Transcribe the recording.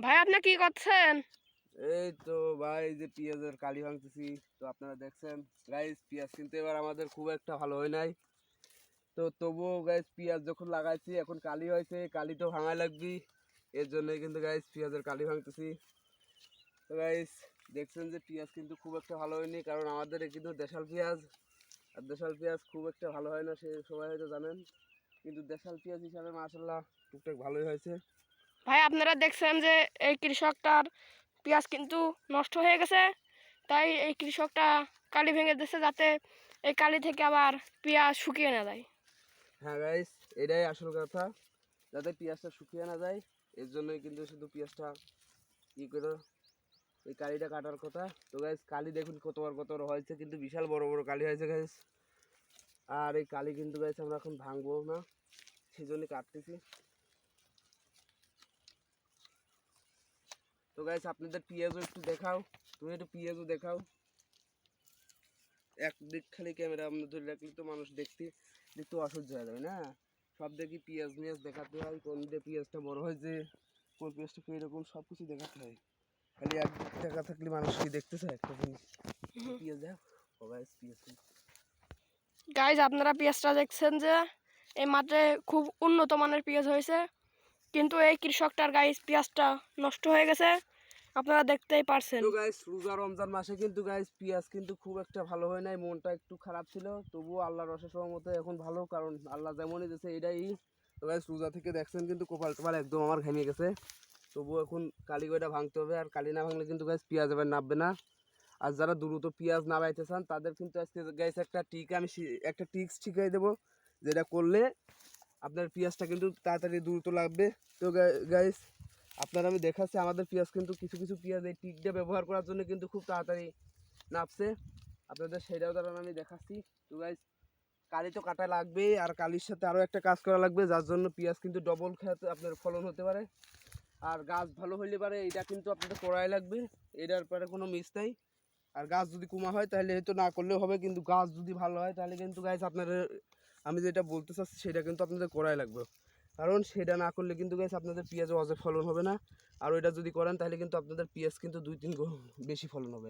ভাই আপনি কি করছেন? এই তো ভাই যে পেঁয়াজের কালি ভাঙতেছি। তো আপনারা দেখছেন গাইস, পেঁয়াজ কিন্তু এবার আমাদের খুব একটা ভালো হয় নাই। তো তবুও গাইস পেঁয়াজ যখন লাগাইছি এখন কালি হয়েছে, কালি তো ভাঙাই লাগবি। এর জন্যই কিন্তু গাইস পেঁয়াজের কালি ভাঙতেছি। তো গাইস দেখছেন যে পেঁয়াজ কিন্তু খুব একটা ভালো হয়নি, কারণ আমাদের কিন্তু দেশাল পেঁয়াজ, আর দেশাল পেঁয়াজ খুব একটা ভালো হয় না, সে সবাই হয়তো জানেন। কিন্তু দেশাল পেঁয়াজ হিসাবে মাশাআল্লাহ টুকটাক ভালোই হয়েছে। ভাই আপনারা দেখছেন যে এই কৃষকটার পেঁয়াজ কিন্তু নষ্ট হয়ে গেছে, তাই এই কৃষকটা কালি ভেঙে দিচ্ছে যাতে এই কালি থেকে আবার পেঁয়াজ শুকিয়ে না যায়। হ্যাঁ গাইস, এটাই আসল কথা, যাতে পেঁয়াজটা শুকিয়ে না যায়। এর জন্যই কিন্তু শুধু পেঁয়াজটা ই করে এই কালিটা কাটার কথা। তো গাইস কালি দেখুন কত বড় হয়েছে, কিন্তু বিশাল বড় বড় কালি হয়েছে গাইস। আর এই কালি কিন্তু গাইস আমরা এখন ভাঙবো না, সেজন্য কাটতেছি। তো গাইস আপনাদের পেঁয়াজও একটু দেখাও, তুমি একটু পেঁয়াজও দেখাও। একদিক খালি ক্যামেরা আমরা ধরে রাখলে তো মানুষ দেখতে অসহ্য হয়ে যাবে না। সব দেখি পেঁয়াজ মিয়াজ দেখাতে হয়, কোন দিয়ে পেঁয়াজটা বড় হয়েছে, কোন পেঁয়াজটা কীরকম, সব কিছু দেখাতে হয়। খালি একদিক টাকা থাকলে মানুষ কি দেখতে চায় একটা জিনিস। পেঁয়াজ দেখ, ও গাইস পেঁয়াজ গাইজ আপনারা পেঁয়াজটা দেখছেন যে এই মাঠে খুব উন্নত মানের পেঁয়াজ হয়েছে, কিন্তু এই কৃষকটার গাইজ পেঁয়াজটা নষ্ট হয়ে গেছে, আপনারা দেখতেই পারছেন। তো গাইস রোজা রমজান মাসে কিন্তু গাইস পেঁয়াজ কিন্তু খুব একটা ভালো হয় নাই, মনটা একটু খারাপ ছিল। তবুও আল্লাহর অশেষ রহমতে এখন ভালো, কারণ আল্লাহ যেমনই দিয়েছে এটাই। তো গাইস রোজা থেকে দেখছেন কিন্তু কপাল টপাল একদম আমার ঘেমে গেছে। তবুও এখন কালি কয়টা ভাঙতে হবে, আর কালি না ভাঙলে কিন্তু গাইস পেঁয়াজ এবার নামবে না। আর যারা দ্রুত পেঁয়াজ নামাইতে চান তাদের কিন্তু আজকে গাইস একটা টিক্স শিখিয়ে দেবো, যেটা করলে আপনার পেঁয়াজটা কিন্তু তাড়াতাড়ি দ্রুত লাগবে। তো গাইস আপনারা আমি দেখাচ্ছি, আমাদের পেঁয়াজ কিন্তু কিছু কিছু পেঁয়াজ এই টিকটা ব্যবহার করার জন্য কিন্তু খুব তাড়াতাড়ি নাপছে। আপনাদের সেটাও দ্বারা আমি দেখাচ্ছি। তো গাইস কালি তো কাটা লাগবে, আর কালির সাথে আরও একটা কাজ করা লাগবে, যার জন্য পেঁয়াজ কিন্তু ডবল খেতে আপনার ফলন হতে পারে। আর গাছ ভালো হইলে পারে এটা কিন্তু আপনাদের করাই লাগবে, এটার পরে কোনো মিস নাই। আর গাছ যদি কমা হয় তাহলে হয়তো না করলেও হবে, কিন্তু গাছ যদি ভালো হয় তাহলে কিন্তু গাছ আপনার আমি যেটা বলতে চাচ্ছি সেটা কিন্তু আপনাদের করাই লাগবে। কারণ সেটা না করলে কিন্তু গাছ আপনাদের পেঁয়াজ অযথা ফলন হবে না। আর ওইটা যদি করেন তাহলে কিন্তু আপনাদের পেঁয়াজ কিন্তু 2-3 গুণ বেশি ফলন হবে।